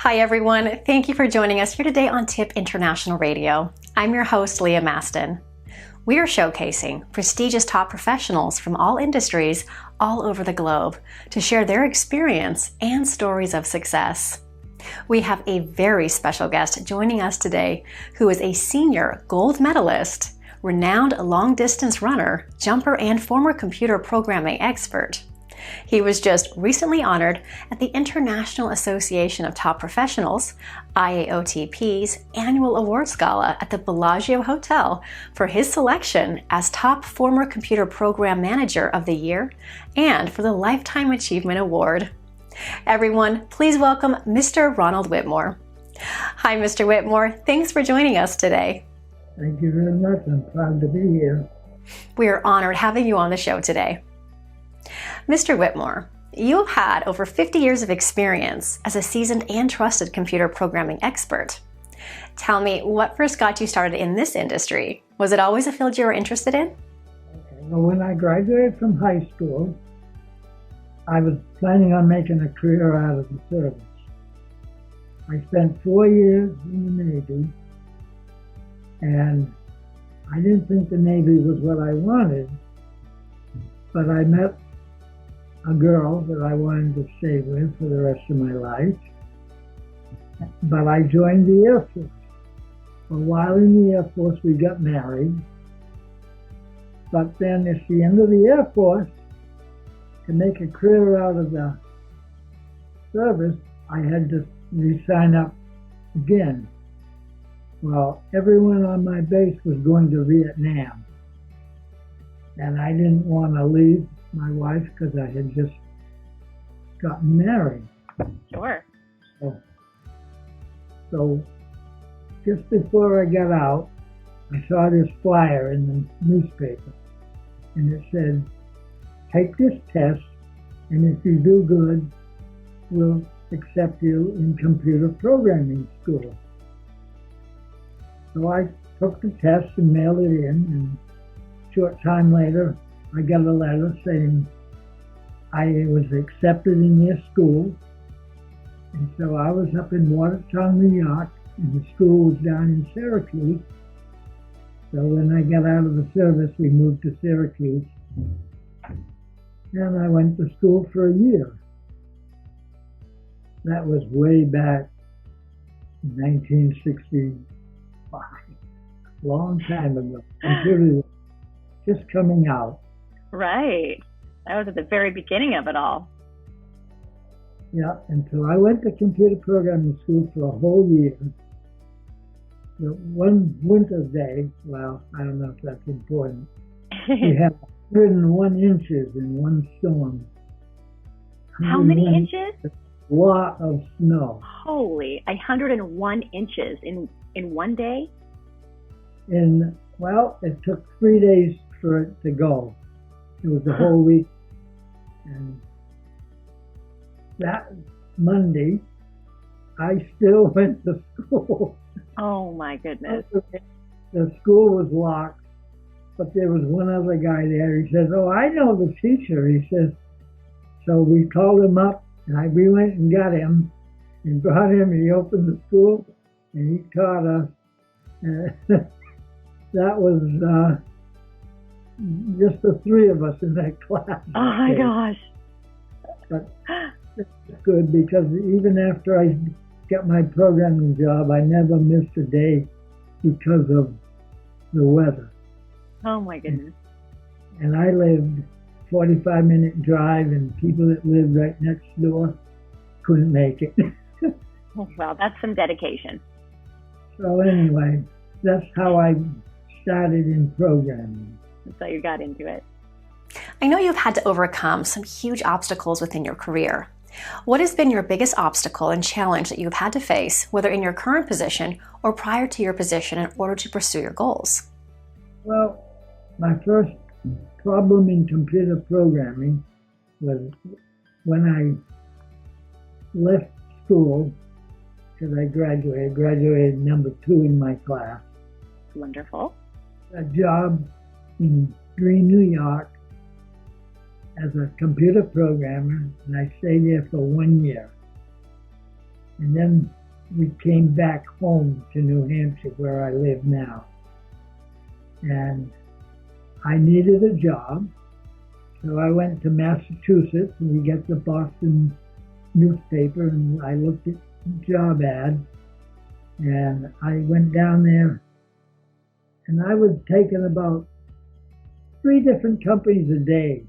Hi everyone, thank you for joining us here today on TIP International Radio. I'm your host, Leah Maston. We are showcasing prestigious top professionals from all industries all over the globe to share their experience and stories of success. We have a very special guest joining us today who is a senior gold medalist, renowned long-distance runner, jumper, and former computer programming expert. He was just recently honored at the International Association of Top Professionals, IAOTP's annual awards gala at the Bellagio Hotel for his selection as Top Former Computer Program Manager of the Year and for the Lifetime Achievement Award. Everyone, please welcome Mr. Ronald Whittemore. Hi, Mr. Whittemore. Thanks for joining us today. Thank you very much. I'm proud to be here. We are honored having you on the show today. Mr. Whittemore, you have had over 50 years of experience as a seasoned and trusted computer programming expert. Tell me, what first got you started in this industry? Was it always a field you were interested in? Okay. Well, when I graduated from high school, I was planning on making a career out of the service. I spent 4 years in the Navy, and I didn't think the Navy was what I wanted, but I met a girl that I wanted to stay with for the rest of my life. But I joined the Air Force. Well, while in the Air Force, we got married. But then at the end of the Air Force, to make a career out of the service, I had to re-sign up again. Well, everyone on my base was going to Vietnam. And I didn't want to leave my wife because I had just gotten married. Sure. So just before I got out, I saw this flyer in the newspaper, and it said, "Take this test, and if you do good, we'll accept you in computer programming school." So I took the test and mailed it in, and a short time later, I got a letter saying I was accepted in their school. And so I was up in Watertown, New York, and the school was down in Syracuse. So when I got out of the service, we moved to Syracuse. And I went to school for a year. That was way back in 1965, a long time ago. Computer was just coming out. Right. That was at the very beginning of it all. Yeah, and so I went to computer programming school for a whole year. One winter day, well, I don't know if that's important, we had 101 inches in one storm. How many inches? A lot of snow. Holy, 101 inches in one day? Well, it took 3 days for it to go. It was a whole week. And that Monday, I still went to school. Oh my goodness. The school was locked, but there was one other guy there. He says, "Oh, I know the teacher." He says, so we called him up, and we went and got him and brought him, and he opened the school, and he taught us. That was just the three of us in that class. Oh my gosh. But it's good because even after I got my programming job, I never missed a day because of the weather. Oh my goodness. And I lived 45-minute drive, and people that lived right next door couldn't make it. Well, that's some dedication. So anyway, that's how I started in programming. That's how you got into it. I know you've had to overcome some huge obstacles within your career. What has been your biggest obstacle and challenge that you've had to face, whether in your current position or prior to your position, in order to pursue your goals? Well, my first problem in computer programming was when I left school, because I graduated number 2 in my class. Wonderful. A job in Green, New York as a computer programmer, and I stayed there for 1 year. And then we came back home to New Hampshire, where I live now. And I needed a job, so I went to Massachusetts, and we get the Boston newspaper, and I looked at job ads, and I went down there, and I was taking about 3 different companies a day.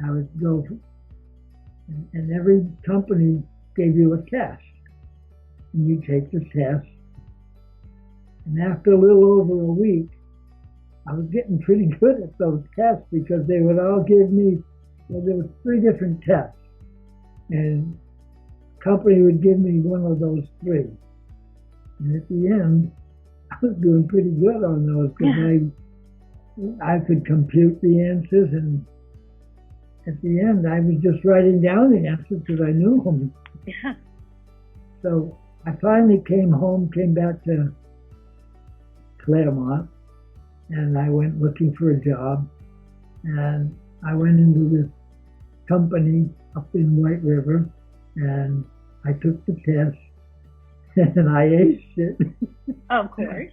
I would go, and every company gave you a test, and you take the test, and after a little over a week, I was getting pretty good at those tests, because they would all give me, well, there was 3 different tests, and company would give me one of those 3. And at the end, I was doing pretty good on those, because I could compute the answers, and at the end, I was just writing down the answers because I knew them. Yeah. So I finally came back to Claremont, and I went looking for a job, and I went into this company up in White River, and I took the test, and I aced it. Of course.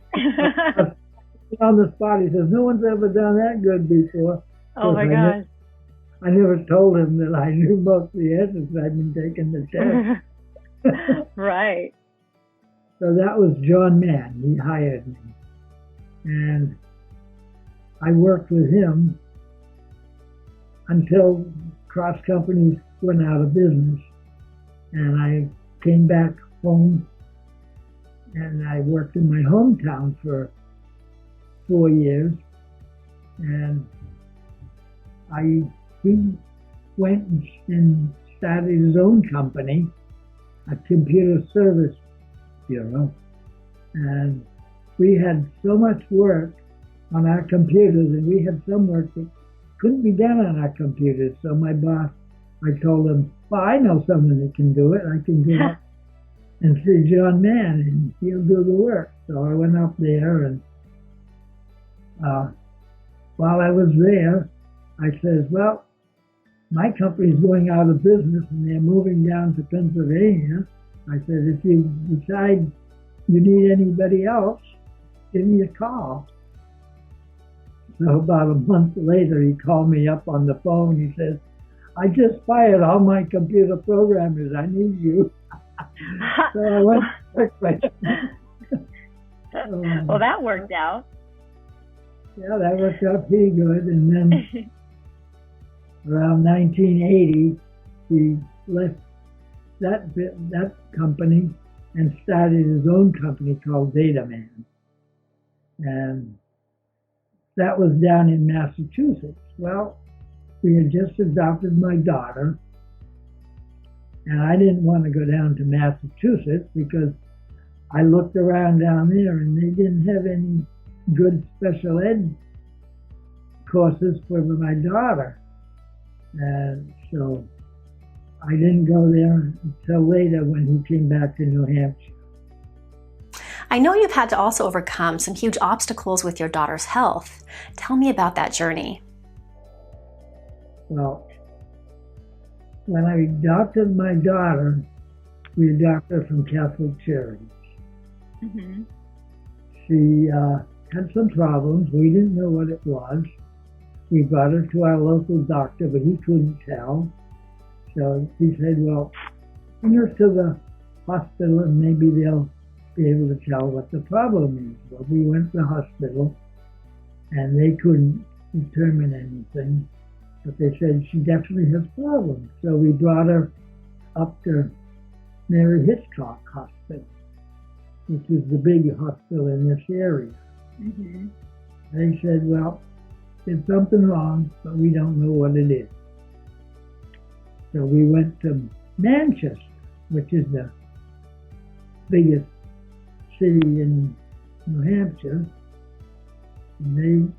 On the spot, he says, no one's ever done that good before. Oh my gosh. I never told him that I knew most of the answers. I'd been taking the test. Right. So that was John Mann. He hired me. And I worked with him until Cross Companies went out of business. And I came back home, and I worked in my hometown for 4 years. And he went and started his own company, a computer service bureau. And we had so much work on our computers, and we had some work that couldn't be done on our computers. So my boss, I told him, well, I know someone that can do it. I can go up and see John Mann, and he'll do the work. So I went up there, and while I was there, I says, well, my company's going out of business, and they're moving down to Pennsylvania. I said, if you decide you need anybody else, give me a call. So about a month later, he called me up on the phone. He says, I just fired all my computer programmers. I need you. So I went quickly. Well, that worked out. Yeah, that worked out pretty good. And then around 1980, he left that company and started his own company called Data Man. And that was down in Massachusetts. Well, we had just adopted my daughter, and I didn't want to go down to Massachusetts because I looked around down there and they didn't have any good special ed courses for my daughter. And so I didn't go there until later when he came back to New Hampshire. I know you've had to also overcome some huge obstacles with your daughter's health. Tell me about that journey. Well, when I adopted my daughter, we adopted her from Catholic Charities. Mm-hmm. She had some problems. We didn't know what it was. We brought her to our local doctor, but he couldn't tell. So he said, well, bring her to the hospital and maybe they'll be able to tell what the problem is. Well, we went to the hospital and they couldn't determine anything, but they said she definitely has problems. So we brought her up to Mary Hitchcock Hospital, which is the big hospital in this area. Mm-hmm. They said, well, there's something wrong, but we don't know what it is. So we went to Manchester, which is the biggest city in New Hampshire, and they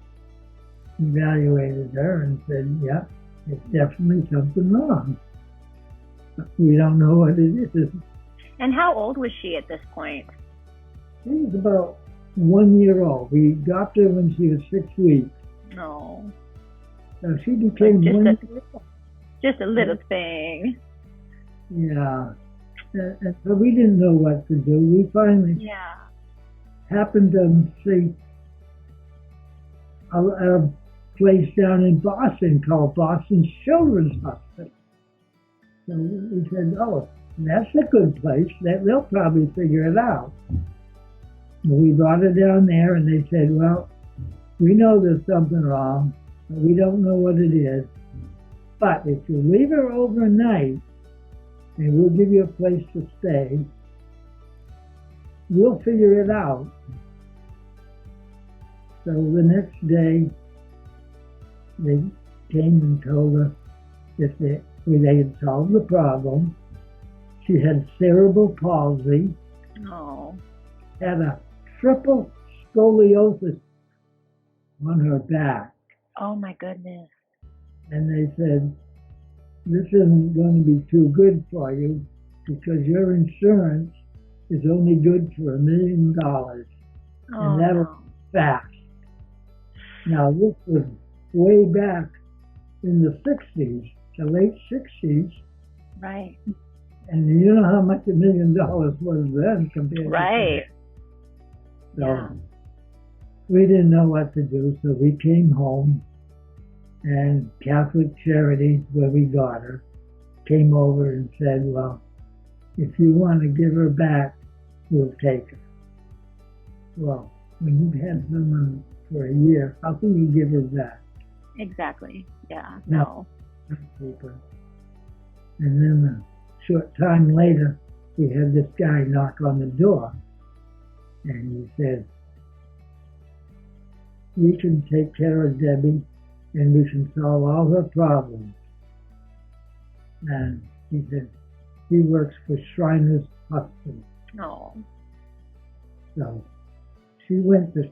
evaluated her and said, yeah, it's definitely something wrong. But we don't know what it is. And how old was she at this point? She was about 1 year old. We adopted her when she was 6 weeks. No. So she became just 1 year old. Just a little thing. Yeah. And so we didn't know what to do. We finally Yeah. happened to see a place down in Boston called Boston Children's Hospital. So we said, oh, that's a good place. They'll probably figure it out. We brought her down there, and they said, well, we know there's something wrong, but we don't know what it is. But if you leave her overnight, and we'll give you a place to stay, we'll figure it out. So the next day, they came and told us that they had solved the problem. She had cerebral palsy, Oh. had a triple scoliosis on her back. Oh my goodness. And they said, this isn't going to be too good for you because your insurance is only good for $1 million. Oh, And that was no. fast. Now, this was way back in the 60s, the late 60s. Right. And you know how much $1 million was then compared Right. to today. Yeah. So we didn't know what to do, so we came home, and Catholic Charities, where we got her, came over and said, well, if you want to give her back, we'll take her. Well, when you've had someone for a year, how can you give her back? Exactly. Yeah. No. Keep her. And then a short time later, we had this guy knock on the door, and he said, we can take care of Debbie, and we can solve all her problems. And he said, he works for Shriners Hospital. No. So she went to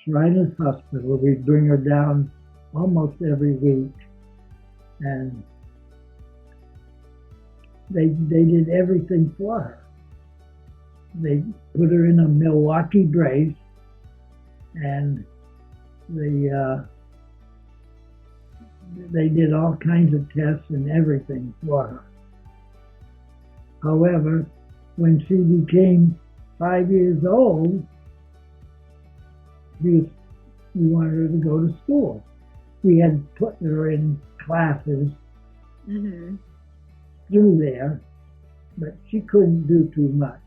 Shriners Hospital. We'd bring her down almost every week. And they did everything for her. They put her in a Milwaukee brace, and they did all kinds of tests and everything for her. However, when she became 5 years old, we wanted her to go to school. We had put her in classes Mm-hmm. through there, but she couldn't do too much.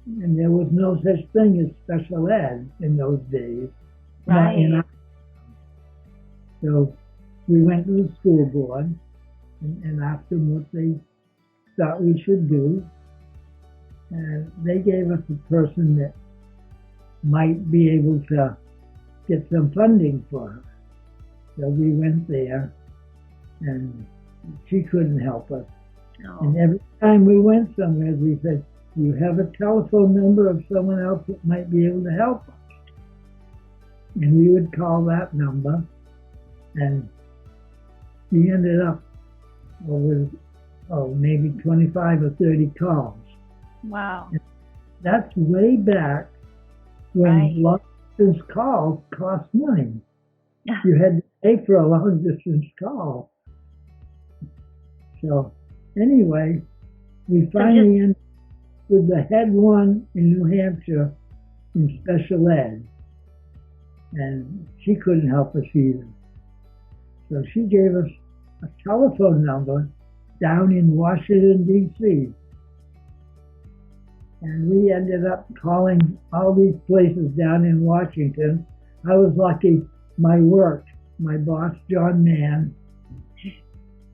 And there was no such thing as special ed in those days. Not in Right. So we went to the school board and asked them what they thought we should do. And they gave us a person that might be able to get some funding for her. So we went there, and she couldn't help us. No. And every time we went somewhere, we said, do you have a telephone number of someone else that might be able to help us? And we would call that number, and we ended up with maybe 25 or 30 calls. Wow. That's way back when Right. long distance calls cost money. Yeah. You had to pay for a long distance call. So anyway, we finally ended with the head one in New Hampshire in special ed. And she couldn't help us either. So she gave us a telephone number down in Washington, D.C. And we ended up calling all these places down in Washington. I was lucky, my boss, John Mann,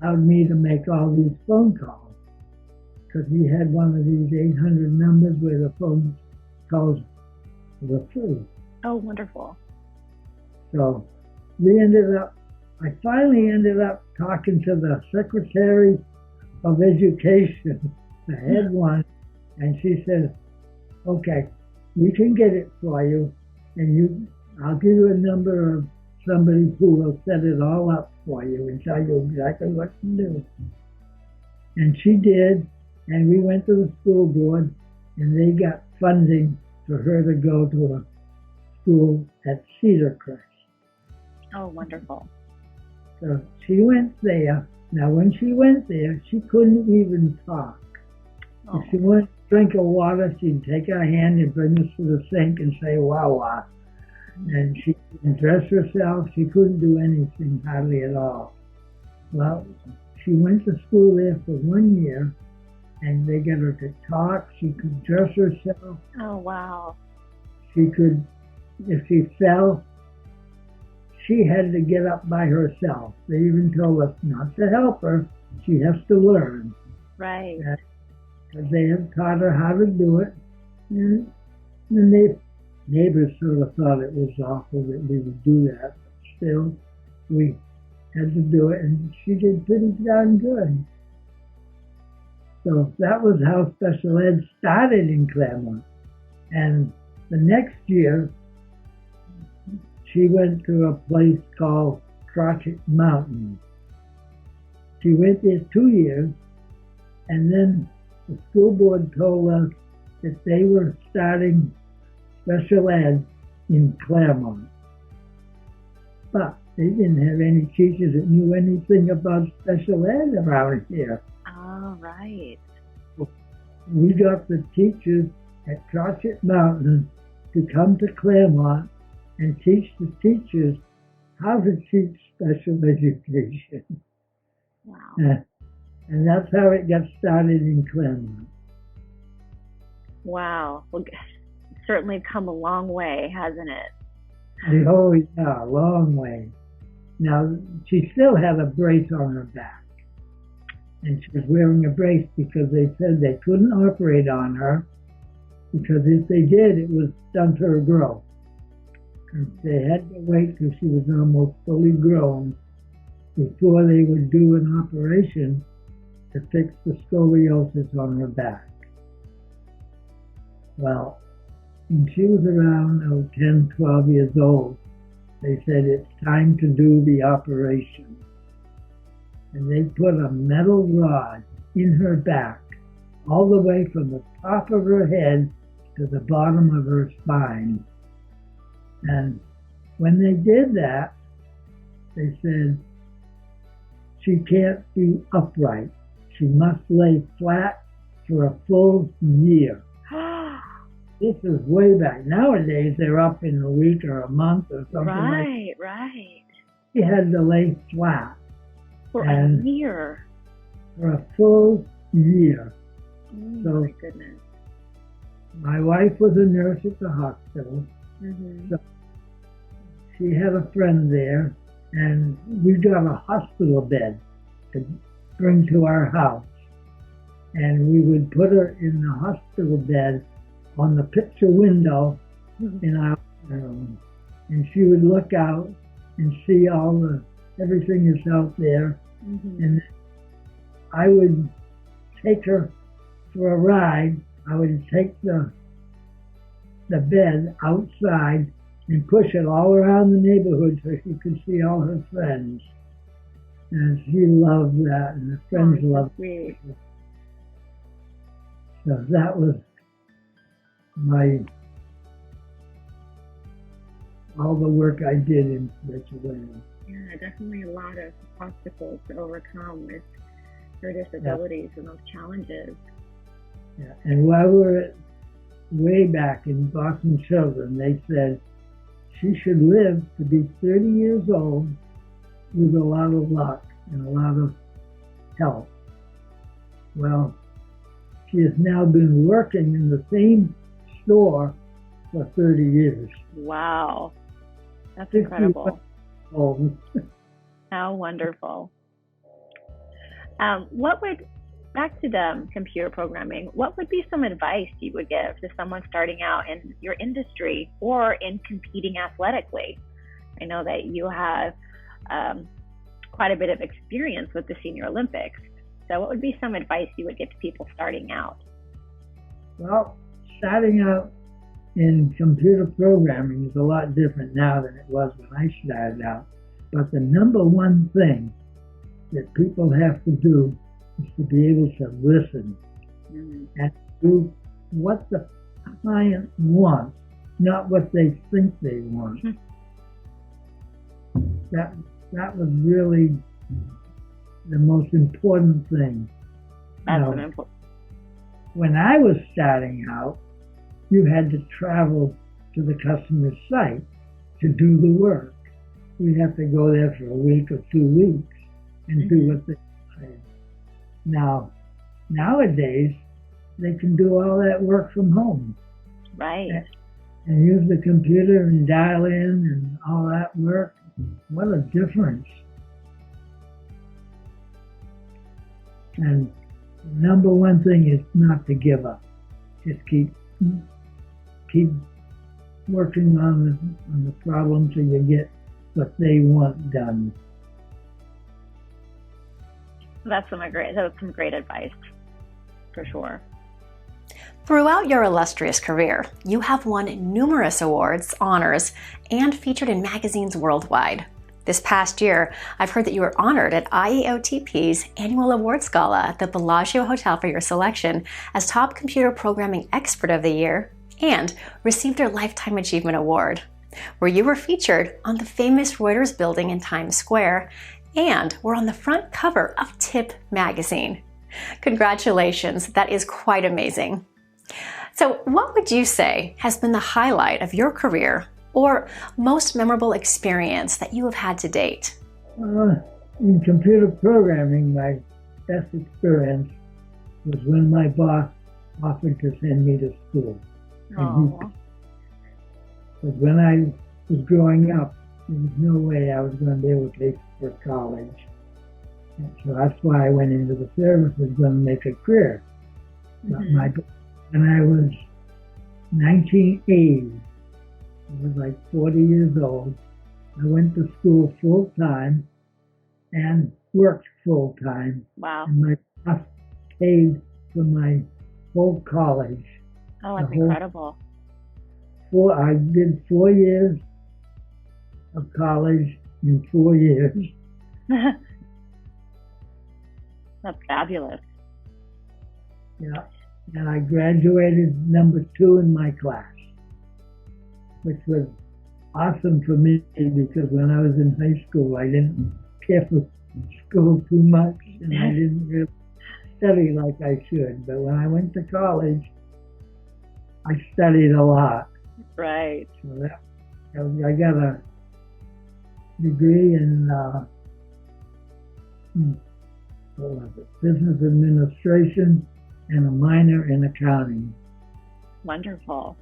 allowed me to make all these phone calls, because he had one of these 800 numbers where the phone calls were free. Oh, wonderful. So I finally ended up talking to the Secretary of Education, the head one, and she said, okay, we can get it for you, and I'll give you a number of somebody who will set it all up for you and tell you exactly what to do. And she did, and we went to the school board, and they got funding for her to go to a school at Cedar Crest. Oh, wonderful. So she went there. Now, when she went there, she couldn't even talk. Oh. If she wanted a drink of water, she'd take our hand and bring us to the sink and say, "Wawa." And she couldn't dress herself. She couldn't do anything hardly at all. Well, she went to school there for 1 year, and they got her to talk. She could dress herself. Oh, wow. She could, if she fell, she had to get up by herself. They even told us not to help her. She has to learn. Right. Because they had taught her how to do it. And the neighbors sort of thought it was awful that we would do that. But still, we had to do it, and she did pretty darn good. So that was how special ed started in Claremont. And the next year, she went to a place called Crotchet Mountain. She went there 2 years, and then the school board told us that they were starting special ed in Claremont. But they didn't have any teachers that knew anything about special ed around here. Oh, right. We got the teachers at Crotchet Mountain to come to Claremont and teach the teachers how to teach special education. Wow. And that's how it got started in Claremont. Wow. Well, it's certainly come a long way, hasn't it? Oh, yeah, a long way. Now, she still had a brace on her back. And she was wearing a brace because they said they couldn't operate on her, because if they did, it was stunt her growth. And they had to wait till she was almost fully grown before they would do an operation to fix the scoliosis on her back. Well, when she was around 10, 12 years old, they said it's time to do the operation. And they put a metal rod in her back, all the way from the top of her head to the bottom of her spine. And when they did that, they said, she can't be upright. She must lay flat for a full year. This is way back. Nowadays, they're up in a week or a month or something like that. Right. She had to lay flat. For a year. For a full year. Oh, so, my goodness. My wife was a nurse at the hospital. Mm-hmm. So she had a friend there, and we got a hospital bed to bring to our house. And we would put her in the hospital bed on the picture window in our room. And she would look out and see everything is out there. Mm-hmm. And I would take her for a ride. I would take the bed outside and push it all around the neighborhood so she could see all her friends. And she loved that, and her friends loved it. So that was all the work I did in special ed. Yeah, definitely a lot of obstacles to overcome with her disabilities and those challenges. Yeah, and while we were way back in Boston Children, they said she should live to be 30 years old with a lot of luck and a lot of help. Well, she has now been working in the same store for 30 years. Wow. That's incredible. Old. How wonderful. Back to the computer programming, what would be some advice you would give to someone starting out in your industry or in competing athletically? I know that you have quite a bit of experience with the Senior Olympics. So what would be some advice you would give to people starting out? Well, starting out in computer programming is a lot different now than it was when I started out. But the number one thing that people have to do is to be able to listen and do what the client wants, not what they think they want. That was really the most important thing. That's an important. when I was starting out, you had to travel to the customer's site to do the work. We'd have to go there for a week or 2 weeks and do what they wanted. Nowadays, they can do all that work from home. Right. And use the computer and dial in and all that work. What a difference. And the number one thing is not to give up. Just keep working on the problem till you get what they want done. That's some great advice, for sure. Throughout your illustrious career, you have won numerous awards, honors, and featured in magazines worldwide. This past year, I've heard that you were honored at IAOTP's annual awards gala at the Bellagio Hotel for your selection as Top Computer Programming Expert of the Year and received your Lifetime Achievement Award, where you were featured on the famous Reuters building in Times Square and were on the front cover of Tip magazine. Congratulations, that is quite amazing. So what would you say has been the highlight of your career or most memorable experience that you have had to date? In computer programming, my best experience was when my boss offered to send me to school. Because when I was growing up, there was no way I was going to be able to pay for college. And so that's why I went into the service, was going to make a career. But when I was 1980, I was like 40 years old, I went to school full-time and worked full-time. Wow. And my boss paid for my whole college. Oh, that's incredible. I did 4 years of college in 4 years. That's fabulous. Yeah. And I graduated number 2 in my class, which was awesome for me because when I was in high school, I didn't care for school too much and I didn't really study like I should. But when I went to college, I studied a lot. Right. So I got a degree in business administration and a minor in accounting. Wonderful.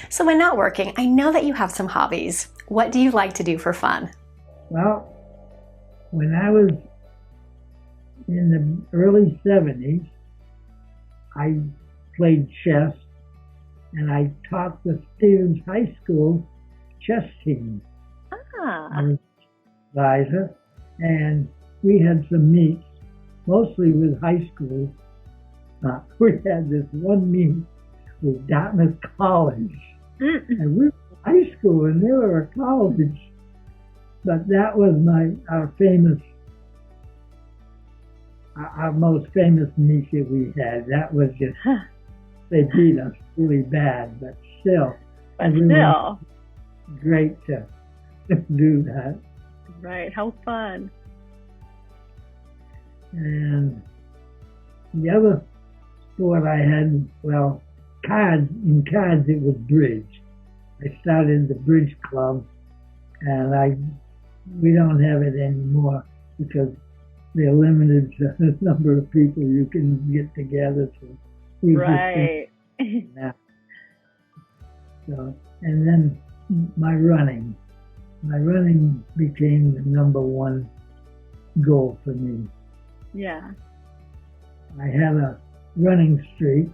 So when not working, I know that you have some hobbies. What do you like to do for fun? Well, when I was in the early 70s, I played chess and I taught the Stevens High School chess team. I was advisor, and we had some meets, mostly with high schools. We had this one meet with Dartmouth College, and we were high school and they were a college. But that was our most famous meet that we had. That was just, they beat us really bad, but still. Great to do that. Right, how fun. And the other sport I had, well, in cards it was bridge. I started the bridge club, and we don't have it anymore because they're limited to the number of people you can get together. So right. So, and then my running became the number one goal for me. Yeah. I had a running streak,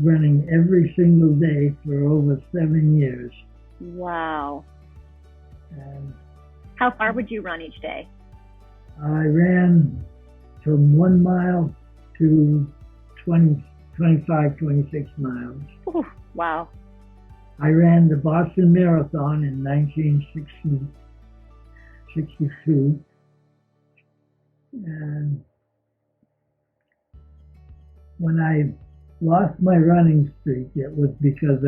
running every single day for over 7 years. Wow. And how far would you run each day? I ran from 1 mile to 25, 26 miles. Ooh, wow. I ran the Boston Marathon in 1962. And when I lost my running streak, it was because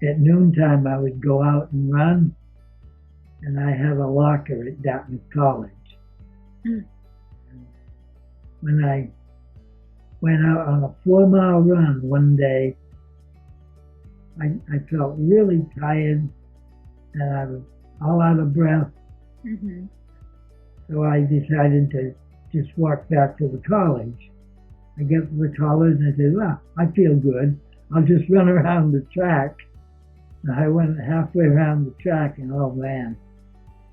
at noontime I would go out and run, and I have a locker at Dartmouth College. When I went out on a 4-mile run one day. I felt really tired and I was all out of breath. Mm-hmm. So I decided to just walk back to the college. I get to the college and I said, well, I feel good. I'll just run around the track. And I went halfway around the track and oh man,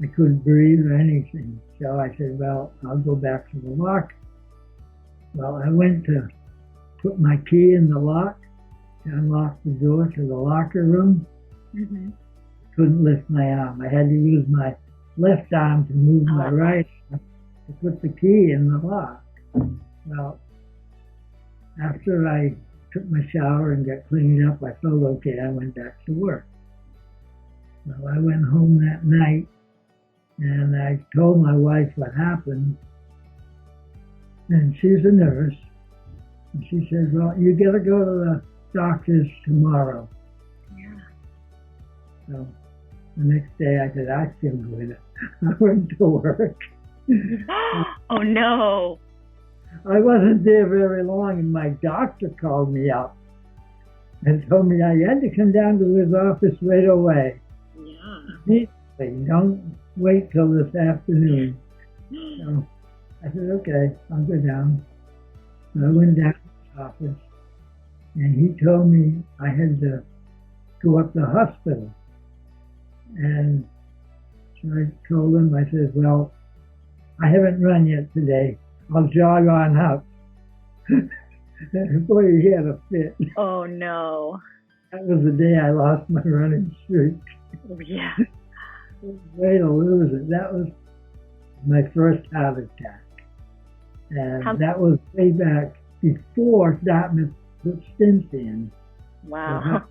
I couldn't breathe or anything. So I said, well, I'll go back to the lock. Well, I went to put my key in the lock to unlock the door to the locker room. Mm-hmm. Couldn't lift my arm. I had to use my left arm to move my right arm to put the key in the lock. Well, after I took my shower and got cleaned up, I felt okay. I went back to work. Well, I went home that night and I told my wife what happened. And she's a nurse. And she says, well, you got to go to the doctor's tomorrow. Yeah. So the next day I said, I feel good. I went to work. Oh no. I wasn't there very long and my doctor called me up and told me I had to come down to his office right away. Yeah. Don't wait till this afternoon. So I said, okay, I'll go down. So I went down to his office and he told me I had to go up to the hospital. And so I told him, I said, well, I haven't run yet today. I'll jog on up. Boy, he had a fit. Oh no. That was the day I lost my running streak. Oh, yeah. Way to lose it. That was my first heart attack. And that was way back before Dartmouth put stents in. Wow.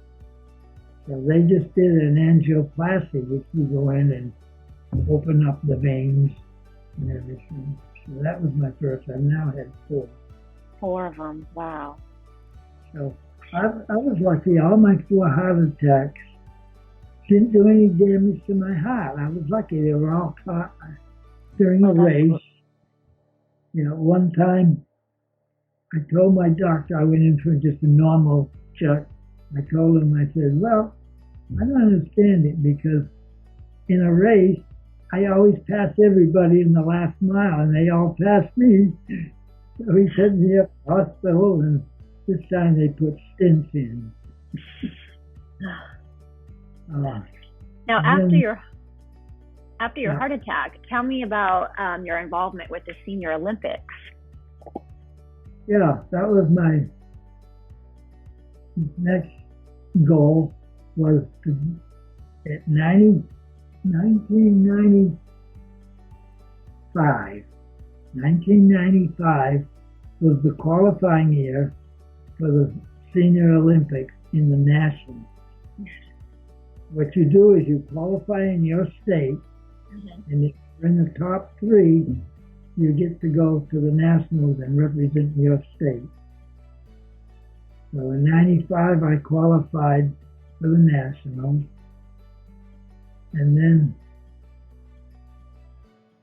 So they just did an angioplasty, which you go in and open up the veins and everything. So that was my first. I've now had 4. 4 of them. Wow. So I was lucky. All my 4 heart attacks didn't do any damage to my heart. I was lucky. They were all caught during a race. You know, one time I told my doctor, I went in for just a normal check. I told him, I said, well, I don't understand it because in a race, I always pass everybody in the last mile and they all pass me. So he sent me up to the hospital and this time they put stents in. Now, after your heart attack, tell me about your involvement with the Senior Olympics. Yeah, that was my next goal was to, at 1995 was the qualifying year for the Senior Olympics in the Nationals. What you do is you qualify in your state, and if you're in the top 3, you get to go to the Nationals and represent your state. So in 95, I qualified for the Nationals. And then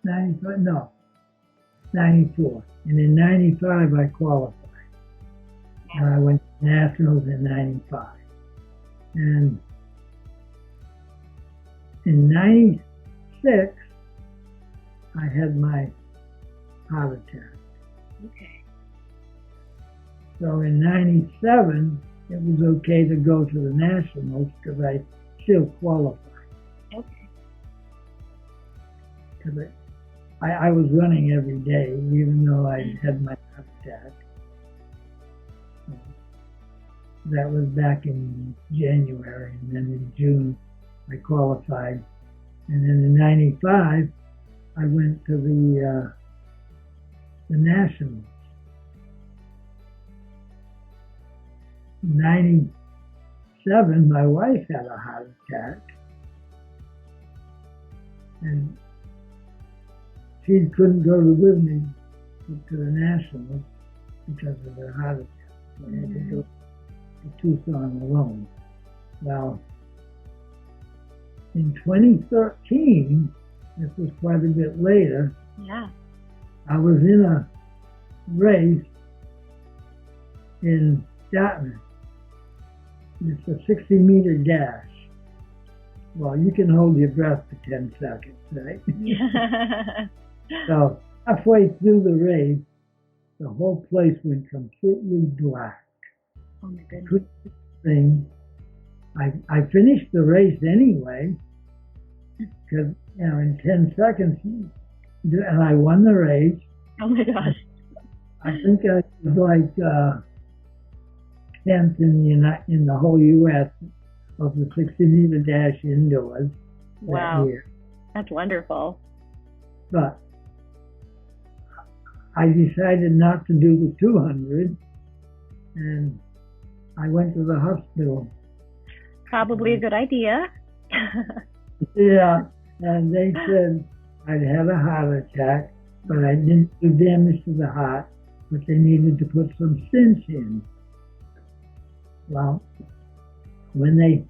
94. And in 95, I qualified. And I went to Nationals in 95. And in 96, I had my heart attack. Okay. So in 97, it was okay to go to the Nationals because I still qualified. Okay. Because I was running every day, even though I had my heart attack. That was back in January, and then in June, I qualified. And then in 95, I went to the Nationals. 97, my wife had a heart attack. And she couldn't go with me to the Nationals because of her heart attack. So I had to go to Tucson alone. Well, in 2013, this was quite a bit later, yeah, I was in a race in Dartmouth. It's a 60-meter dash. Well, you can hold your breath for 10 seconds, right? So halfway through the race, the whole place went completely black. Oh my goodness. Couldn't see a thing. I finished the race anyway, because, in 10 seconds, and I won the race. Oh my gosh. I think I was like 10th in the whole U.S. of the 60-meter dash indoors Wow. that year. That's wonderful. But I decided not to do the 200, and I went to the hospital. Probably a good idea. Yeah, and they said I'd had a heart attack, but I didn't do damage to the heart, but they needed to put some stents in. Well, when they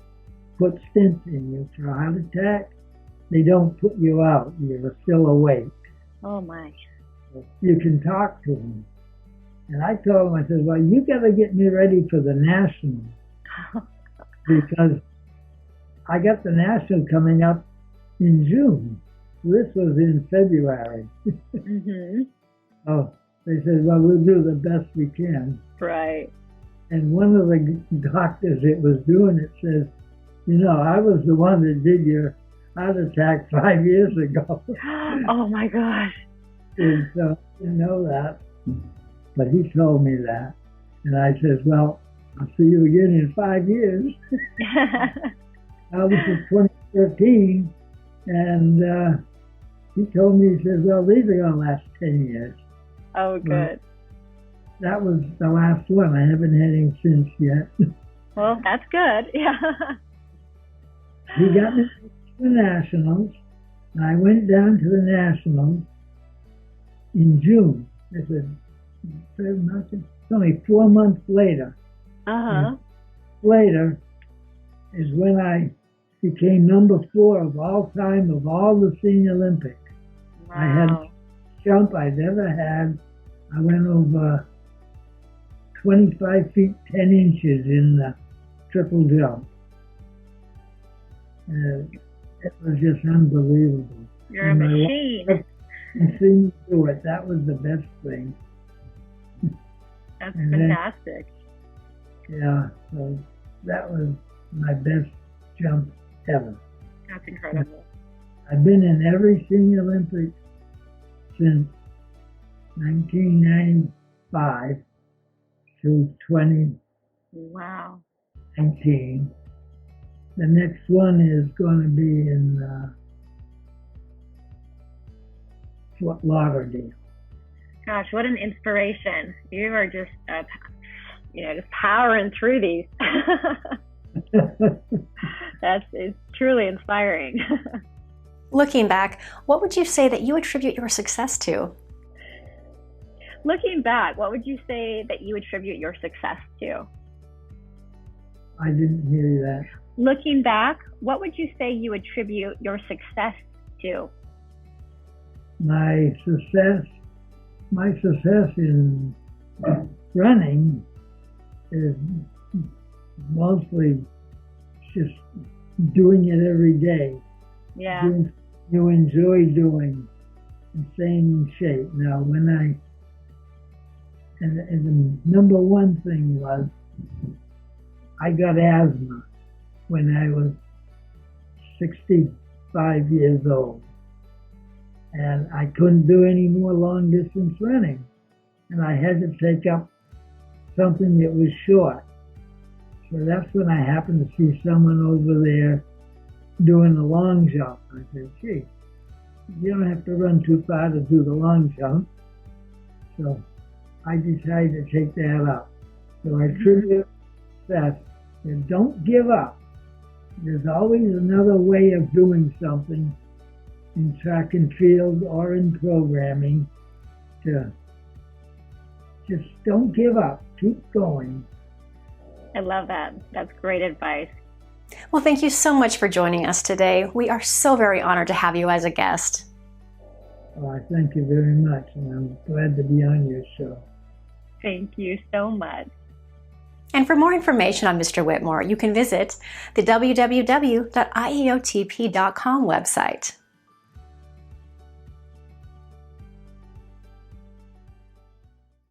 put stents in you for a heart attack, they don't put you out. You're still awake. Oh my. You can talk to them. And I told them, I said, well, you got to get me ready for the National, because I got the National coming up in June. This was in February. Mm-hmm. Oh, they said, well, we'll do the best we can. Right. And one of the doctors that was doing it says, I was the one that did your heart attack 5 years ago. Oh my gosh. And so I didn't know that. But he told me that. And I said, well, I'll see you again in 5 years. Now this is 2013. And he told me, he says, well, these are going to last 10 years. Oh, good. That was the last one. I haven't had him since yet. Well, that's good. Yeah. He got me to the Nationals. And I went down to the Nationals in June. I said, it's only 4 months later. Uh-huh. Later is when I became number 4 of all time of all the Senior Olympics. Wow. I had a jump I'd ever had. I went over 25 feet 10 inches in the triple jump. It was just unbelievable. You're a machine. And seeing me do it, that was the best thing. That's and fantastic. Yeah, so that was my best jump ever. That's incredible. I've been in every Senior Olympics since 1995 to 2019. Wow. The next one is going to be in Fort Lauderdale. Gosh, what an inspiration. You are just, just powering through these. It's truly inspiring. Looking back, what would you say that you attribute your success to? Looking back, what would you say that you attribute your success to? I didn't hear you that. Looking back, what would you say you attribute your success to? My success in running is mostly just doing it every day. Yeah. Doing something you enjoy doing and staying in shape. Now, and the number one thing was I got asthma when I was 65 years old. And I couldn't do any more long distance running. And I had to take up something that was short. So that's when I happened to see someone over there doing the long jump. I said, gee, you don't have to run too far to do the long jump. So I decided to take that up. So I attribute that, and don't give up. There's always another way of doing something in track and field or in programming. To just don't give up. Keep going. I love that. That's great advice. Well, thank you so much for joining us today. We are so very honored to have you as a guest. Well, I thank you very much, and I'm glad to be on your show. Thank you so much. And for more information on Mr. Whittemore, you can visit the www.iaotp.com website.